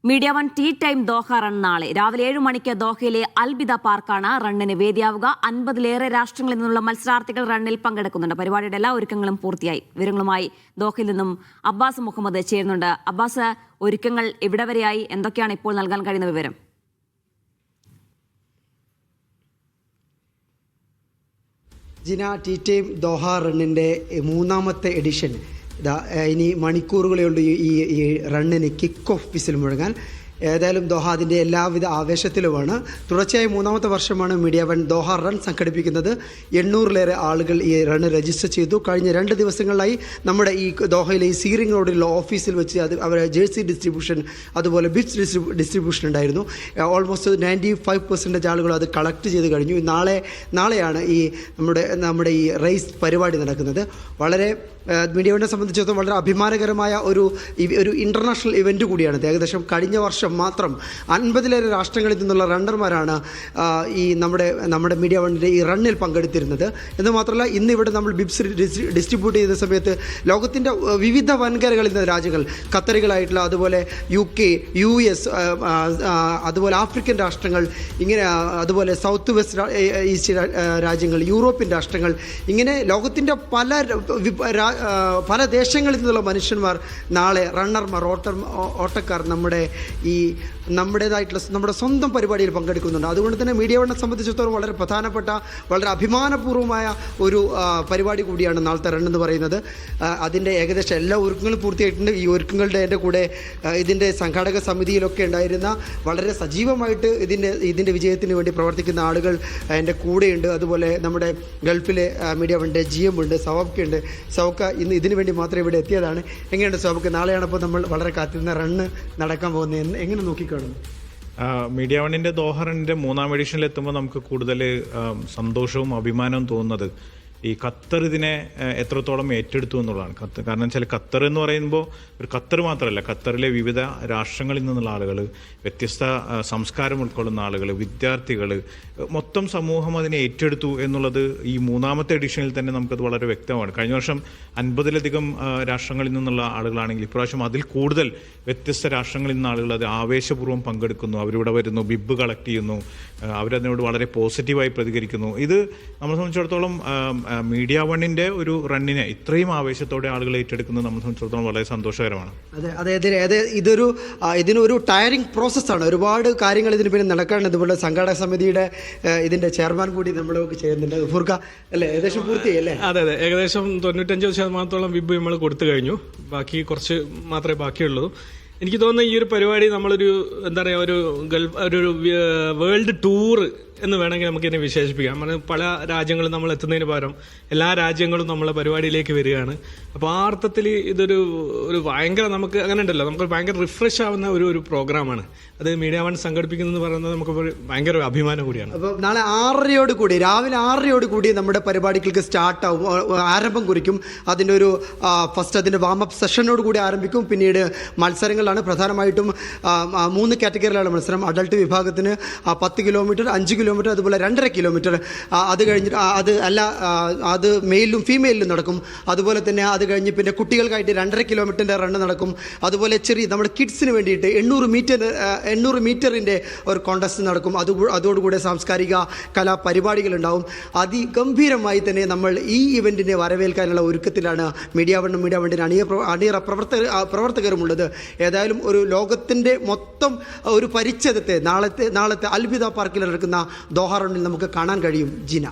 Media one tea time Doha run നാളെ രാവിലെ 7 മണിക്ക് ദോഹയിലെ അൽബിദ പാർക്കാണ് റണ്ണിന് വേദിയാവുക. 50-ലേറെ രാഷ്ട്രങ്ങളിൽ നിന്നുള്ള മത്സരാർത്ഥികൾ റണ്ണിൽ പങ്കെടുക്കുന്നുണ്ട്. പരിപാടിയുടെ എല്ലാ ഒരുക്കങ്ങളും പൂർത്തിയായി. വിവരങ്ങളുമായി ദോഹയിൽ നിന്നും അബ്ബാസ് മുഹമ്മദ് ചേരുന്നുണ്ട്. അബ്ബാസ്, ഒരുക്കങ്ങൾ എവിടെ വരെയായി? എന്തൊക്കെയാണ് ഇപ്പോൾ നൽകാൻ കഴിയുന്ന വിവരം? ജിന, ടീ ടൈം ദോഹ റണ്ണിൻ്റെ 3ാമത്തെ എഡിഷൻ ഇനി മണിക്കൂറുകളേ ഉള്ളൂ ഈ റണ്ണിന് കിക്ക് ഓഫ് വിസിൽ മുഴങ്ങാൻ. ഏതായാലും ദോഹ അതിൻ്റെ എല്ലാവിധ ആവേശത്തിലുമാണ്. തുടർച്ചയായി 3ാമത്തെ വർഷമാണ് മീഡിയ വൺ ദോഹ റൺ സംഘടിപ്പിക്കുന്നത്. 800-ലേറെ ആളുകൾ ഈ റൺ രജിസ്റ്റർ ചെയ്തു. കഴിഞ്ഞ 2 ദിവസങ്ങളിലായി നമ്മുടെ ഈ ദോഹയിലെ ഈ സീറിംഗ് റോഡിലുള്ള ഓഫീസിൽ വെച്ച് അവർ ജേഴ്സി ഡിസ്ട്രിബ്യൂഷൻ, അതുപോലെ ബിറ്റ്സ് ഡിസ്ട്രിബ്യൂഷൻ ഉണ്ടായിരുന്നു. ഓൾമോസ്റ്റ് 95% ആളുകൾ അത് കളക്ട് ചെയ്ത് കഴിഞ്ഞു. നാളെയാണ് നമ്മുടെ ഈ റേസ് പരിപാടി നടക്കുന്നത്. വളരെ മീഡിയ വണ്ണിനെ സംബന്ധിച്ചിടത്തോളം വളരെ അഭിമാനകരമായ ഒരു ഇൻ്റർനാഷണൽ ഇവൻറ്റ് കൂടിയാണ്. ഏകദേശം കഴിഞ്ഞ വർഷം മാത്രം 50-ലേറെ രാഷ്ട്രങ്ങളിൽ നിന്നുള്ള റണ്ണർമാരാണ് ഈ നമ്മുടെ മീഡിയ വണ്ണിൻ്റെ ഈ റണ്ണിൽ പങ്കെടുത്തിരുന്നത്. എന്ന് മാത്രമല്ല, ഇന്നിവിടെ നമ്മൾ ബിബ്സ് ഡിസ്ട്രിബ്യൂട്ട് ചെയ്ത സമയത്ത് ലോകത്തിൻ്റെ വിവിധ വൻകരകളിൽ നിന്ന് രാജ്യങ്ങൾ, ഖത്തറികളായിട്ടുള്ള, അതുപോലെ UK, US, അതുപോലെ ആഫ്രിക്കൻ രാഷ്ട്രങ്ങൾ, ഇങ്ങനെ അതുപോലെ സൗത്ത് വെസ്റ്റ് ഈസ്റ്റ് രാജ്യങ്ങൾ, യൂറോപ്യൻ രാഷ്ട്രങ്ങൾ, ഇങ്ങനെ ലോകത്തിൻ്റെ പല ദേശങ്ങളിൽ നിന്നുള്ള മനുഷ്യന്മാർ നാളെ റണ്ണർമാർ, ഓട്ടക്കാർ നമ്മുടെ സ്വന്തം പരിപാടിയിൽ പങ്കെടുക്കുന്നുണ്ട്. അതുകൊണ്ട് തന്നെ മീഡിയ വണ്ണിനെ സംബന്ധിച്ചിടത്തോളം വളരെ പ്രധാനപ്പെട്ട, വളരെ അഭിമാനപൂർവ്വമായ ഒരു പരിപാടി കൂടിയാണ് നാളത്തെ റൺ എന്ന് പറയുന്നത്. അതിൻ്റെ ഏകദേശം എല്ലാ ഒരുക്കങ്ങളും പൂർത്തിയായിട്ടുണ്ട്. ഈ ഒരുക്കങ്ങളുടെ എൻ്റെ കൂടെ ഇതിൻ്റെ സംഘാടക സമിതിയിലൊക്കെ ഉണ്ടായിരുന്ന വളരെ സജീവമായിട്ട് ഇതിൻ്റെ വിജയത്തിന് വേണ്ടി പ്രവർത്തിക്കുന്ന ആളുകൾ എൻ്റെ കൂടെയുണ്ട്. അതുപോലെ നമ്മുടെ ഗൾഫിലെ മീഡിയ വണ്ണിൻ്റെ GM ഉണ്ട്, സവാബ്ക്കുണ്ട്. സവക്ക ഇന്ന് ഇതിനു വേണ്ടി മാത്രം ഇവിടെ എത്തിയതാണ്. എങ്ങനെയുണ്ട് സവക്ക്? നാളെയാണ് അപ്പോൾ നമ്മൾ വളരെ കാത്തിരുന്ന റണ്ണ് നടക്കാൻ പോകുന്നത്. എങ്ങനെ നോക്കിക്കാണുന്നു? മീഡിയ വണ്ണിൻ്റെ ദോഹ റണ്ണിൻ്റെ 3ാം എഡിഷനിൽ എത്തുമ്പോൾ നമുക്ക് കൂടുതൽ സന്തോഷവും അഭിമാനവും തോന്നുന്നത് ഈ ഖത്തർ ഇതിനെ എത്രത്തോളം ഏറ്റെടുത്തു എന്നുള്ളതാണ്. കാരണം വെച്ചാൽ ഖത്തർ എന്ന് പറയുമ്പോൾ ഒരു ഖത്തർ മാത്രമല്ല, ഖത്തറിലെ വിവിധ രാഷ്ട്രങ്ങളിൽ നിന്നുള്ള ആളുകൾ, വ്യത്യസ്ത സംസ്കാരം ഉൾക്കൊള്ളുന്ന ആളുകൾ, വിദ്യാർത്ഥികൾ, മൊത്തം സമൂഹം അതിനെ ഏറ്റെടുത്തു എന്നുള്ളത് ഈ 3ാമത്തെ എഡിഷനിൽ തന്നെ നമുക്കത് വളരെ വ്യക്തമാണ്. കഴിഞ്ഞ വർഷം 50-ലധികം രാഷ്ട്രങ്ങളിൽ നിന്നുള്ള ആളുകളാണെങ്കിൽ ഇപ്രാവശ്യം അതിൽ കൂടുതൽ വ്യത്യസ്ത രാഷ്ട്രങ്ങളിൽ നിന്ന് ആളുകൾ അത് ആവേശപൂർവ്വം പങ്കെടുക്കുന്നു. അവരിവിടെ വരുന്നു, ബിബ് കളക്ട് ചെയ്യുന്നു, അവരതിനോട് വളരെ പോസിറ്റീവായി പ്രതികരിക്കുന്നു. ഇത് നമ്മളെ സംബന്ധിച്ചിടത്തോളം മീഡിയ വണ്ണിൻ്റെ ഒരു റണ്ണിനെ ഇത്രയും ആവേശത്തോടെ ആളുകൾ ഏറ്റെടുക്കുന്നത് നമ്മളെ സംബന്ധിച്ചിടത്തോളം വളരെ സന്തോഷകരമാണ്. അതെ, ഇതിനൊരു ടയറിംഗ് പ്രോസസ്സാണ്. ഒരുപാട് കാര്യങ്ങൾ ഇതിന് പിന്നെ നടക്കാണ്. ഇതുപോലെ സംഘാടക സമിതിയുടെ ഇതിൻ്റെ ചെയർമാൻ കൂടി നമ്മളൊക്കെ ചെയ്യുന്നുണ്ട്. ഫുർഖ അല്ലേ, ഏകദേശം പൂർത്തിയായി അല്ലേ? അതെ, ഏകദേശം 95% വിബ് നമ്മൾ കൊടുത്തു കഴിഞ്ഞു. ബാക്കി കുറച്ച് മാത്രമേ ബാക്കിയുള്ളൂ. എനിക്ക് തോന്നുന്നു ഈ ഒരു പരിപാടി നമ്മളൊരു ഒരു വേൾഡ് ടൂർ എന്ന് വേണമെങ്കിൽ നമുക്കിതിനെ വിശേഷിപ്പിക്കാം. പല രാജ്യങ്ങളും നമ്മൾ എത്തുന്നതിന് പകരം എല്ലാ രാജ്യങ്ങളും നമ്മളെ പരിപാടിയിലേക്ക് വരികയാണ്. അപ്പോൾ ആ അർത്ഥത്തിൽ ഇതൊരു ഭയങ്കര, നമുക്ക് അങ്ങനെ ഉണ്ടല്ലോ, നമുക്ക് ഭയങ്കര റിഫ്രഷ് ആവുന്ന ഒരു പ്രോഗ്രാമാണ്. അത് മീഡിയ വൺ സംഘടിപ്പിക്കുന്നത് പറയുന്നത് നമുക്ക് ഭയങ്കര അഭിമാനം കൂടിയാണ്. അപ്പോൾ നാളെ രാവിലെ 6:00 കൂടി നമ്മുടെ പരിപാടികൾക്ക് സ്റ്റാർട്ടാവും, ആരംഭം കുറിക്കും. അതിൻ്റെ അതിൻ്റെ വാമപ്പ് സെഷനോട് കൂടി ആരംഭിക്കും. പിന്നീട് മത്സരങ്ങളാണ്. പ്രധാനമായിട്ടും 3 കാറ്റഗറിയിലാണ് മത്സരം. അഡൾട്ട് വിഭാഗത്തിന് 10 കിലോമീറ്റർ, 5 കിലോമീറ്റർ, അതുപോലെ 2.5 കിലോമീറ്റർ. അത് കഴിഞ്ഞിട്ട് അത് മെയിലും ഫീമെയിലും നടക്കും. അതുപോലെ തന്നെ അത് കഴിഞ്ഞ് പിന്നെ കുട്ടികൾക്കായിട്ട് 2.5 കിലോമീറ്ററിൻ്റെ റണ്ണ് നടക്കും. അതുപോലെ നമ്മുടെ കിഡ്സിന് വേണ്ടിയിട്ട് 800 മീറ്ററിൻ്റെ ഒരു കോൺടെസ്റ്റ് നടക്കും. അതോടുകൂടെ സാംസ്കാരിക കലാപരിപാടികളുണ്ടാവും. അതിഗംഭീരമായി തന്നെ നമ്മൾ ഈ ഇവൻറ്റിനെ വരവേൽക്കാനുള്ള ഒരുക്കത്തിലാണ് മീഡിയ വണ്ണിൻ്റെ അണിയറ പ്രവർത്തകരുമുള്ളത്. ഏതായാലും ഒരു ലോകത്തിൻ്റെ മൊത്തം ഒരു പരിച്ഛേദത്തെ നാളത്തെ അൽബിദ പാർക്കിൽ നടക്കുന്ന ദോഹ റണ്ണിൽ നമുക്ക് കാണാൻ കഴിയും. ജിന.